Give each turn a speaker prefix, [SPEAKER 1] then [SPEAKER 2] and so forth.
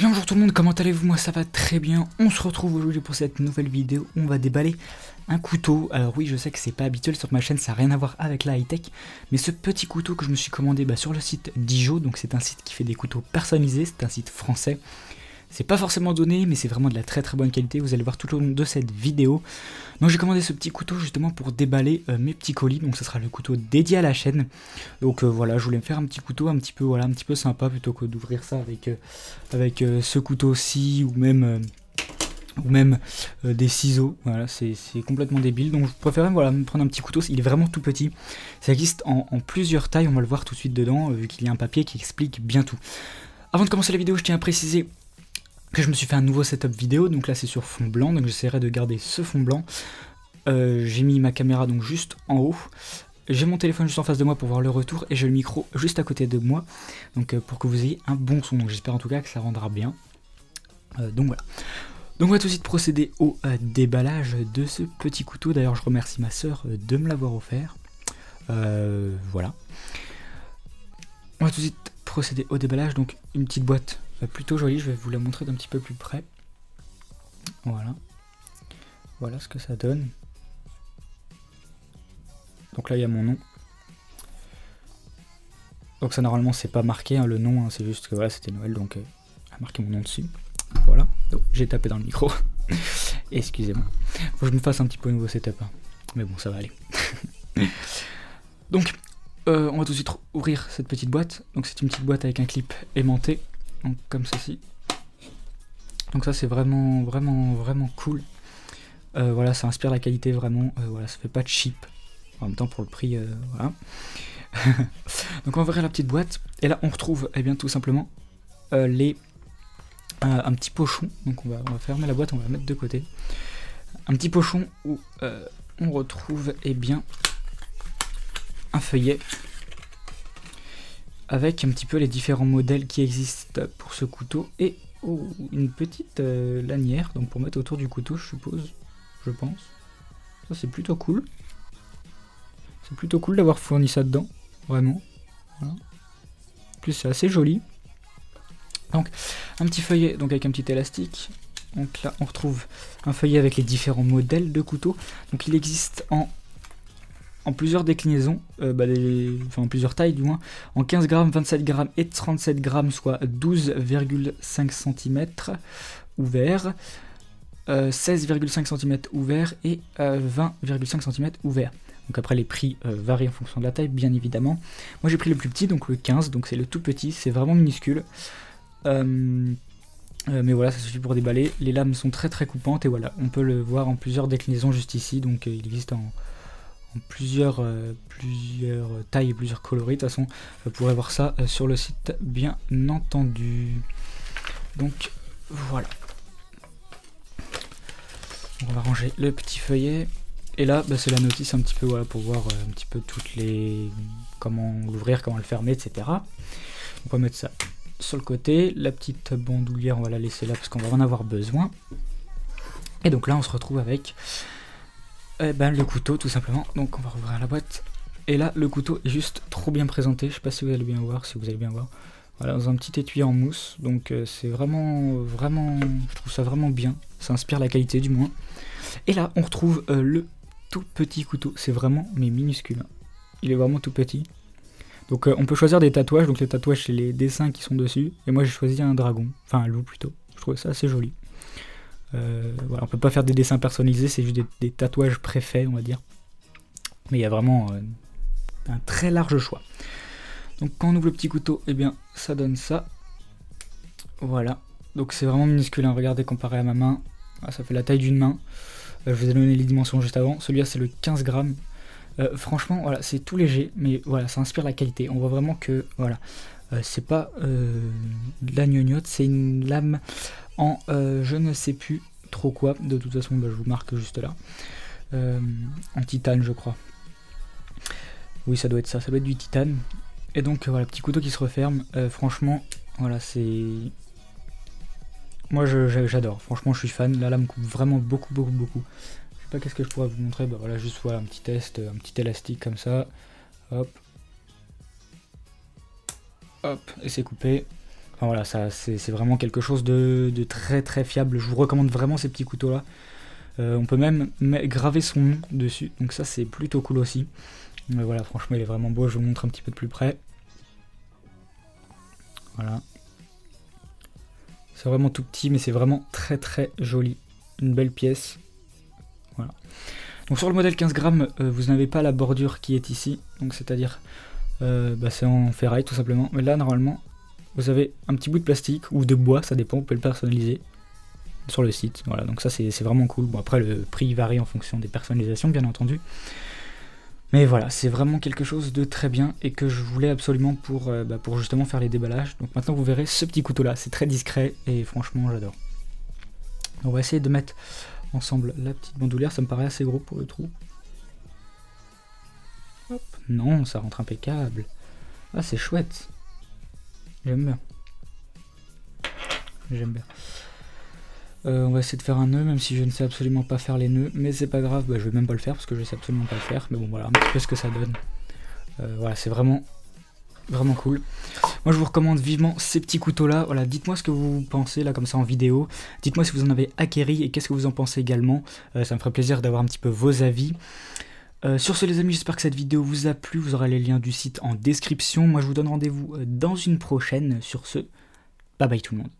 [SPEAKER 1] Eh bien bonjour tout le monde, comment allez-vous? Moi ça va très bien. On se retrouve aujourd'hui pour cette nouvelle vidéo où on va déballer un couteau. Alors oui, je sais que c'est pas habituel sur ma chaîne, ça n'a rien à voir avec la high-tech, mais ce petit couteau que je me suis commandé sur le site Dijo, donc c'est un site qui fait des couteaux personnalisés, c'est un site français. C'est pas forcément donné, mais c'est vraiment de la très bonne qualité, vous allez voir tout au long de cette vidéo. Donc j'ai commandé ce petit couteau justement pour déballer mes petits colis, donc ce sera le couteau dédié à la chaîne. Donc voilà, je voulais me faire un petit couteau un petit peu sympa plutôt que d'ouvrir ça avec ce couteau-ci ou même des ciseaux. Voilà, c'est complètement débile, donc je préférais me prendre un petit couteau. Il est vraiment tout petit, ça existe en plusieurs tailles, on va le voir tout de suite dedans vu qu'il y a un papier qui explique bien tout. Avant de commencer la vidéo, je tiens à préciser que je me suis fait un nouveau setup vidéo, donc là c'est sur fond blanc, donc j'essaierai de garder ce fond blanc. J'ai mis ma caméra donc juste en haut, j'ai mon téléphone juste en face de moi pour voir le retour, et j'ai le micro juste à côté de moi, donc pour que vous ayez un bon son, donc j'espère en tout cas que ça rendra bien. Donc voilà. Donc on va tout de suite procéder au déballage de ce petit couteau. D'ailleurs je remercie ma soeur de me l'avoir offert. Voilà. On va tout de suite procéder au déballage, donc une petite boîte plutôt jolie, je vais vous la montrer d'un petit peu plus près. Voilà. Voilà ce que ça donne. Donc là il y a mon nom. Donc ça normalement c'est pas marqué hein, le nom, hein, c'est juste que voilà c'était Noël, donc a marqué mon nom dessus. Voilà. Oh, j'ai tapé dans le micro. Excusez-moi. Faut que je me fasse un petit peu nouveau setup. Hein. Mais bon ça va aller. Donc on va tout de suite ouvrir cette petite boîte. Donc c'est une petite boîte avec un clip aimanté. Donc comme ceci. Donc ça c'est vraiment cool. Voilà, ça inspire la qualité vraiment. Voilà, ça fait pas de cheap. En même temps pour le prix, voilà. Donc on va ouvrir la petite boîte. Et là on retrouve tout simplement un petit pochon. Donc on va fermer la boîte, on va la mettre de côté. Un petit pochon où on retrouve un feuillet avec un petit peu les différents modèles qui existent pour ce couteau et une petite lanière donc pour mettre autour du couteau, je suppose, je pense. Ça c'est plutôt cool. C'est plutôt cool d'avoir fourni ça dedans, vraiment. Voilà. En plus c'est assez joli. Donc un petit feuillet donc avec un petit élastique. Donc là on retrouve un feuillet avec les différents modèles de couteaux. Donc il existe en plusieurs déclinaisons, en plusieurs tailles du moins, en 15 grammes, 27 grammes et 37 grammes, soit 12,5 cm ouvert, 16,5 cm ouvert et 20,5 cm ouvert. Donc après les prix varient en fonction de la taille bien évidemment. Moi j'ai pris le plus petit, donc le 15, donc c'est le tout petit, c'est vraiment minuscule. Mais voilà, ça suffit pour déballer. Les lames sont très coupantes et voilà, on peut le voir en plusieurs déclinaisons juste ici, donc il existe en plusieurs tailles et plusieurs coloris. De toute façon, vous pourrez voir ça sur le site, bien entendu. Donc voilà. On va ranger le petit feuillet. Et là, c'est la notice un petit peu voilà, pour voir un petit peu toutes les comment l'ouvrir, comment le fermer, etc. On va mettre ça sur le côté. La petite bandoulière, on va la laisser là parce qu'on va en avoir besoin. Et donc là, on se retrouve avec le couteau tout simplement. Donc on va rouvrir la boîte et là le couteau est juste trop bien présenté. Je sais pas si vous allez bien voir, voilà, dans un petit étui en mousse, donc c'est vraiment je trouve ça vraiment bien, ça inspire la qualité du moins. Et là on retrouve le tout petit couteau, c'est vraiment minuscule, il est vraiment tout petit. Donc on peut choisir des tatouages, donc les tatouages c'est les dessins qui sont dessus, et moi j'ai choisi un dragon, enfin un loup plutôt, je trouvais ça assez joli. Voilà, on peut pas faire des dessins personnalisés, c'est juste des tatouages préfaits, on va dire. Mais il y a vraiment un très large choix. Donc quand on ouvre le petit couteau, ça donne ça. Voilà, donc c'est vraiment minuscule, hein. Regardez comparé à ma main, ça fait la taille d'une main. Je vous ai donné les dimensions juste avant, celui-là c'est le 15 grammes. Franchement, voilà, c'est tout léger, mais voilà, ça inspire la qualité. On voit vraiment que, voilà, c'est pas de la gnognotte, c'est une lame en je ne sais plus trop quoi, de toute façon je vous marque juste là, en titane je crois, oui ça doit être ça, ça doit être du titane. Et donc voilà, petit couteau qui se referme, franchement voilà, c'est, moi j'adore, franchement je suis fan, la lame coupe vraiment beaucoup. Je sais pas qu'est-ce que je pourrais vous montrer, voilà, juste voilà un petit test, un petit élastique comme ça, hop, et c'est coupé. Enfin voilà, ça c'est vraiment quelque chose de très très fiable. Je vous recommande vraiment ces petits couteaux là. On peut même graver son nom dessus, donc ça c'est plutôt cool aussi. Voilà, franchement il est vraiment beau, je vous montre un petit peu de plus près. Voilà. C'est vraiment tout petit, mais c'est vraiment très très joli. Une belle pièce. Voilà. Donc sur le modèle 15 grammes, vous n'avez pas la bordure qui est ici, donc c'est-à-dire c'est en ferraille tout simplement. Mais là normalement, vous avez un petit bout de plastique ou de bois, ça dépend, vous pouvez le personnaliser sur le site. Voilà, donc ça c'est vraiment cool. Bon après le prix varie en fonction des personnalisations bien entendu. Mais voilà, c'est vraiment quelque chose de très bien et que je voulais absolument pour justement faire les déballages. Donc maintenant vous verrez ce petit couteau là, c'est très discret et franchement j'adore. On va essayer de mettre ensemble la petite bandoulière, ça me paraît assez gros pour le trou. Hop. Non, ça rentre impeccable. Ah c'est chouette. J'aime bien. J'aime bien. On va essayer de faire un nœud, même si je ne sais absolument pas faire les nœuds, mais c'est pas grave, je vais même pas le faire parce que je sais absolument pas le faire, mais bon voilà, un petit peu ce que ça donne. Voilà, c'est vraiment cool. Moi je vous recommande vivement ces petits couteaux là, voilà, dites-moi ce que vous pensez là comme ça en vidéo, dites-moi si vous en avez acquéri et qu'est-ce que vous en pensez également, ça me ferait plaisir d'avoir un petit peu vos avis. Sur ce les amis, j'espère que cette vidéo vous a plu, vous aurez les liens du site en description, moi je vous donne rendez-vous dans une prochaine, sur ce, bye bye tout le monde.